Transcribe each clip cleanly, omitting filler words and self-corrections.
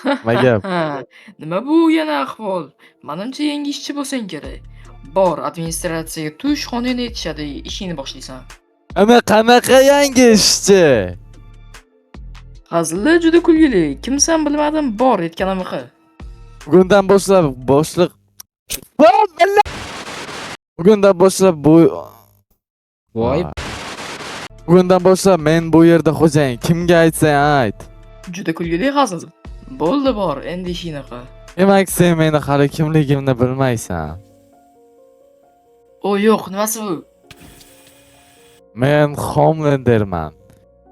Nima gap? Nima bu yana ahvol? Menimcha yangi ishchi bo'lsang kerak. Bor, administratsiyaga tush, xonangda aytishadi, ishingni boshlaysan. Ana qanaqa yangi ishchi? Hazillar juda kulgili. Kimsan bilmadim, bor aytganimni qil. Bugundan boshlab boshliq. Bugundan boshlab bu Voy, Bugundan boshlab men bu yerda xo'jayin. Kimga aytsang ayt. Juda kulgili hazil. Bo'ldi bor, endi ishingni qil. Demak, sen meni hali kimligimni bilmaysan. O yo'q, nimasi bu? Men Homelanderman.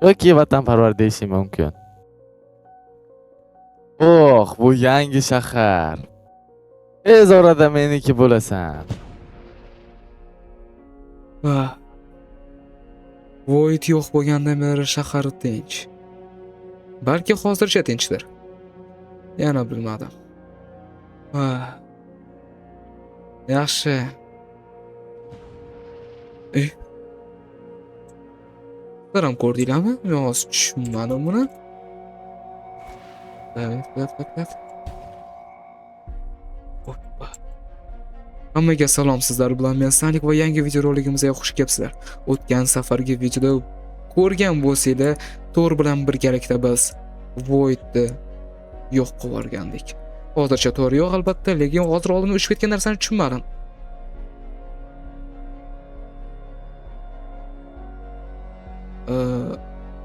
Yoki vatanparvar deyishim mumkin. Bu yangi shahar. Tez orada meniki bo'lasan. Void yo'q bo'lgandan beri shahar tinch. Balki hozircha tinchdir. Yana bilmadim. Yaxshi. Sizlar ko'rdinglarmi? Men hozir tushunmadim buni. Hoppa. Hammaga salom, sizlar bilan men Sanik va yangi videoroligimizga xush kelibsizlar. O'tgan safargi videoda ko'rgan bo'lsanglar, Tor bilan birgalikda biz Voidni yo'q qilib yuborgandik. Hozircha Tor yo'q albatta, lekin hozir oldimda uchib ketgan narsani tushunmadim.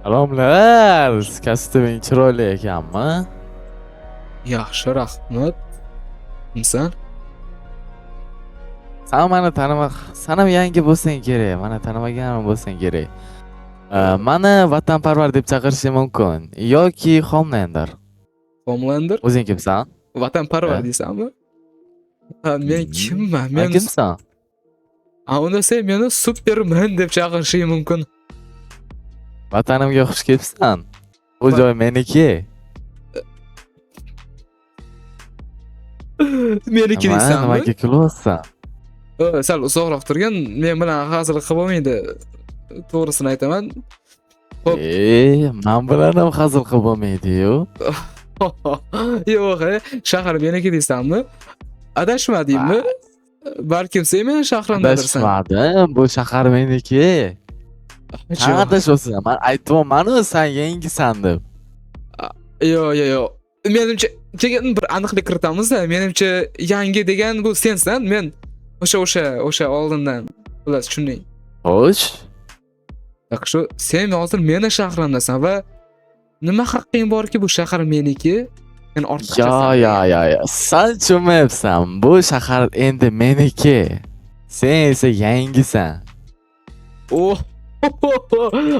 Salomlar. Kostyuming chiroyli ekanmi? Yaxshi, rahmat. Kimsan? Sen meni san ham yangi bo'lsang kerak. Meni tanimagan bo'lsang kerak. Meni vatanparvar deb chaqirishim mumkin yoki Homelander. Homelander? O'zing kimsan? Vatanparvar deysanmi? Men kimman? Men kimsan? unda sen meni Superman deb chaqirishing mumkin. Vatanimga xush kelibsan. Bu joy meniki. Meniki deysanmi? Nimaga kulyapsan? Sal uzoqroq turgan, men bilan hazil qilib bo'lmaydi. To'g'risini aytaman. Men bilan ham hazil qilib bo'lmaydi-yu. Yo'q, shahar meniki deysanmi? Adashmadingmi? Balkim sen meni shahrimdadirsan. Adashmadim, bu shahar meniki. Sen adashyapsan. Men aytibman-ku, sen yangisan deb. Yo'q. Menimcha, keyin bir aniqlik kiritamiz-da. Menimcha, yangi degan bu sensan, men o'sha oldindan. Xullas, tushunding. Xo'sh. Shu sen hozir meni shahrimdasan va nima haqqing borki bu shahar meniki? Men ortiqchasan. Yo. Sen tushunmayapsan. Bu shahar endi meniki. Sen esa yangisan.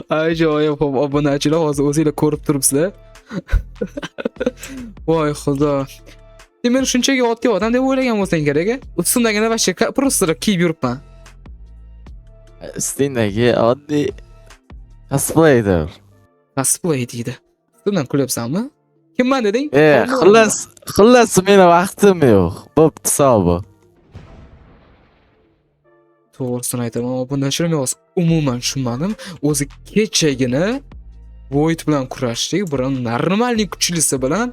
Ajoyib, obunachilar hozir o'zingizlar ko'rib turibsizlar. Voy xudo. Sen meni shunchaki oddiy odam deb o'ylagan bo'lsang kerak-a? Ustimdagina vashcha просто kiyib yuribman. Ustingdagi oddiy cosplaydir. Cosplay deydi. Bundan kulyapsanmi? Kimman deding? Xullas meni vaqtim yo'q. Bo'pti hisobi. To'g'risini aytaman, bundan shuni men umuman tushunmadim. O'zi kechagina Void bilan kurashdik, biron normalniy kuchlisi bilan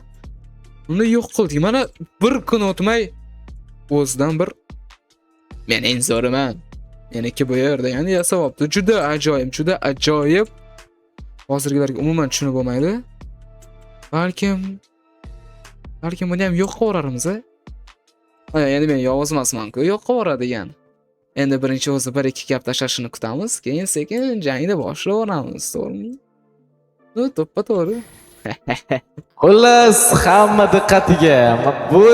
uni yo'q qildik. Mana bir kun o'tmay o'zidan bir men eng zo'riman. Meniki bu yerda, ya'ni yasabopti. Juda ajoyib. Hozirgilarga umuman tushunib bo'lmaydi. Balkim buni ham yo'q qilib yuborarmiz-a? Ya'ni men yolg'iz emasman-ku, yo'q qilib yuboradigan. Endi birinchi o'zi bir ikki gap tashlashini kutamiz, keyin sekin jangni boshlab olamiz, to'g'rimi? To'ppa-to'g'ri. Xullas, hamma diqqatiga. Bu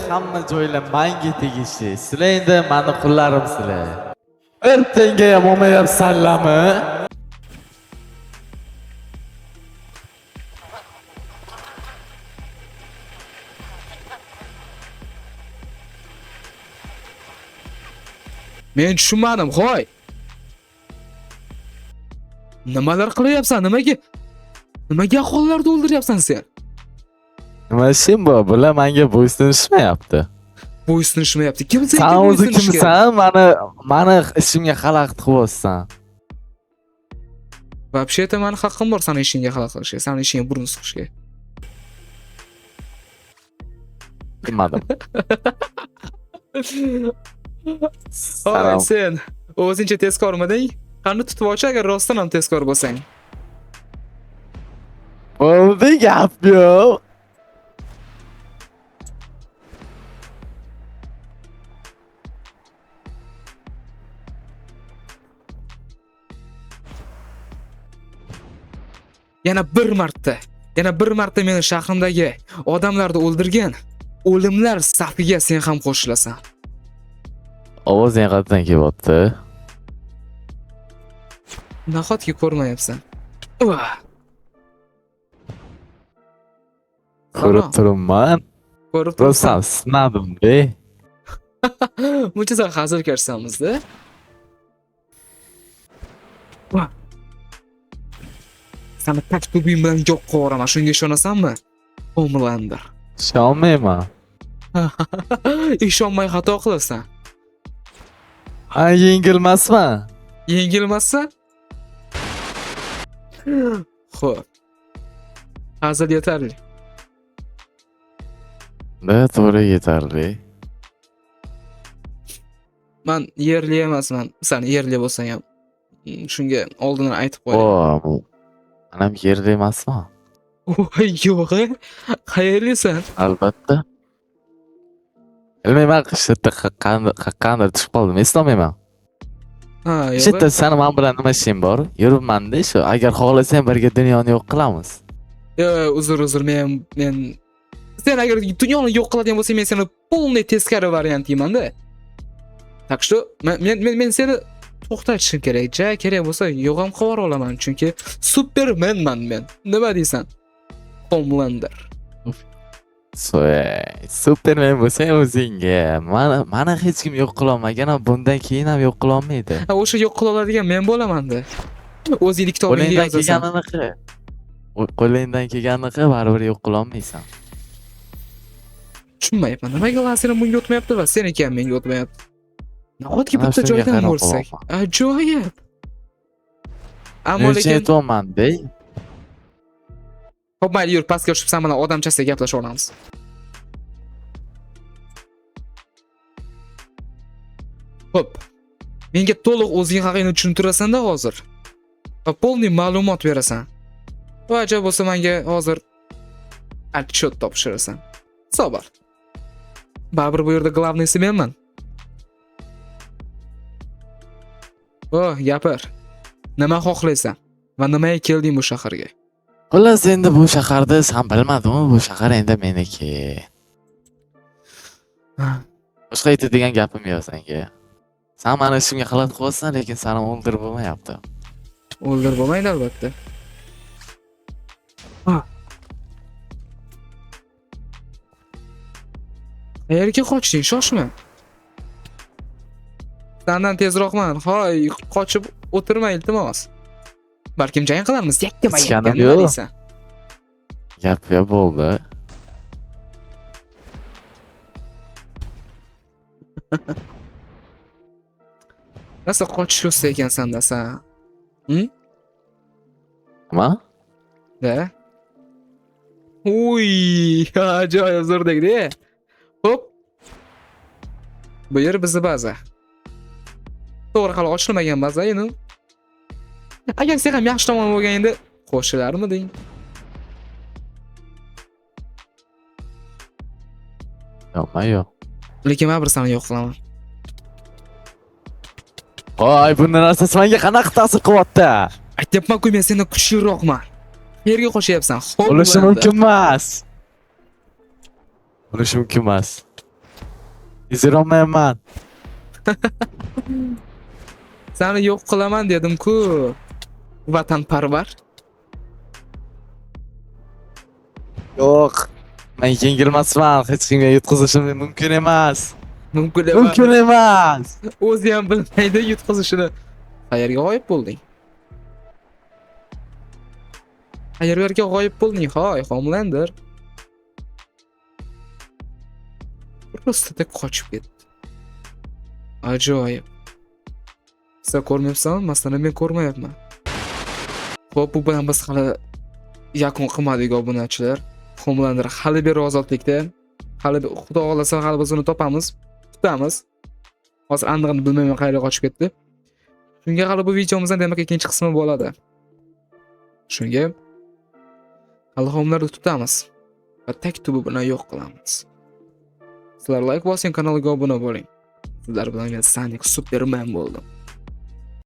hamma joylar menga tegishli. Sizlar endi meni qullarimsizlar. Ertanga ham olmayapsanlarmi? Men tushunmadim, qo'y. Nimalar qilyapsan? Nimaga hollarda o'ldiryapsan sen? Nima ishing bor? Bular menga bo'ysunishmayapti. Bo'ysunishmayapti. Kim sen? Sen o'zi kimsan? Meni ishimga xalaqit qilyapsan. Вообще-то meni haqqim bor seni ishingga xalaqit qilishga, seni ishingga burun suqishga. Bilmadim. Hoy, Salom. sen o'zingcha tezkormiding? Qani tutib olchi agar rostdan ham tezkor bo'lsang. Bo'ldi gap yo'q. Yana bir marta meni shahrimdagi odamlarni o'ldirgan o'limlar safiga sen ham qo'shilasan. Ovozing qayerdan kelyapti? Nahotki ko'rmayapsan? Uva. Ko'rib turibman. Ko'rib Rostdan sinadim-da. Buncha hazil ko'rsamizda. Uva. Seni taktubing bilan yo'q qo'raman, shunga ishonasanmi? Homelander. Ishonmayman. Ishonmay xato qilasan. Ha, yengilmasman. Yengilmasa? Xo'p. Hazil yetarli. Da, to'g'ri yetarli. Men yerli emasman. Sen yerli bo'lsang ham shunga oldindan aytib qo'y. Bu anam yerli emasman. Voy yo'q. Qayerlisan? Albatta. Bilmayman, qishda qaqqandir tushib qoldim, eslolmayman. Ha, yo'q. Shitda sani men bilan nima ishing bor? Yuribman-da shu. Agar xohlasang birga dunyoni yo'q qilamiz. Uzr, men sen agar dunyoni yo'q qiladigan bo'lsang, men seni полный teskari variantiyman-da. Так что men seni to'xtatishim kerak. Ja, kerak bo'lsa yo'q ham qilib olaman, chunki Supermanman men. Nima deysan? Homelander. Superman bo'lsang o'zingga. Mana hech kim yo'q qila olmagan, bundan keyin ham yo'q qila olmaydi. O'sha yo'q qila oladigan men bo'laman-da. O'zingni kitobingga Qo'lingdan yozasan. kelganini qil. Qo'lingdan kelganini qil, baribir yo'q qila olmaysan. Tushunmayapman. Nimaga laserim bunga o'tmayapti va seniki ham menga o'tmayapti? Nahotki Mana bitta shunga joydan qarab bo'lsak. qo'yaman. Ajoyib. Ammo Men lekin aytyapman-da. Xo'p, mayli, yur, pastga tushib sen bilan odamchasiga gaplashaveramiz. Xo'p. Menga to'liq o'zing haqingni tushuntirasan-da hozir. Va полный ma'lumot berasan. Va ajab bo'lsa menga hozir отчет topshirasan. Sabr. Baribir bu yerda glavniysi menman. Gapir. Nima xohlaysan? Va nimaga kelding bu shaharga? Xullas, endi bu shaharda sen bilmadingmi? Bu shahar endi meniki. Boshqa aytadigan gapim yo'q senga. Sen meni ishimga xalaqit qilyapsan, lekin seni o'ldirib bo'lmayapti. O'ldirib bo'lmaydi albatta. Qayerga qochding? Shoshma. Sendan tezroqman. Hoy, qochib o'tirma iltimos. Balkim jang qilamiz. Ichganim Nima yo'q. deysan? Gap yo'q bo'ldi. Nasa qochishyo'sa ekansan-da sen. Nima? Da? Uy, ajoyib zo'rdek-da. Hop. Bu yer bizni baza. To'g'ri, hali ochilmagan baza endi. Agar sen ham yaxshi tomon bo'lganingda qo'shilarmiding? Yo'q. Lekin men bir sani yo'q qilaman. Voy, bunday narsasi menga qanaqa ta'sir qilyapti? Aytyapman-ku, men sendan kuchliroqman. Qayerga qochyapsan? Bo'lishi mumkin emas. Bo'lishi mumkin emas. Izolmayman. Seni yo'q qilaman dedim-ku. Vatanparvar. Yo'q. Men yengilmasman, hech kimga yutqizishim mumkin emas. Mumkin emas. Mumkin emas. O'zi ham bilmaydi yutqizishini. Qayerga g'oyib bo'lding? Qayerga g'oyib bo'lding? Hoy, Homelander. Просто qochib ketdi. Ajoyib. Sen ko'rmayapsanmi? Masalan, men ko'rmayapman. Xo'p, bu bilan biz hali yakun qilmadik obunachilar. Homelander hali beri ozodlikda. Hali xudo xolasa hali biz uni topamiz, tutamiz. Hozir aniqini bilmayman qayerga qochib ketdi. Shunga hali bu videomizdan demak ikkinchi qismi bo'ladi. Shunga hali homlarni tutamiz va taktubi bilan yo'q qilamiz. Sizlar like bosing, kanalga obuna bo'ling. Sizlar bilan men Sonic Superman bo'ldim.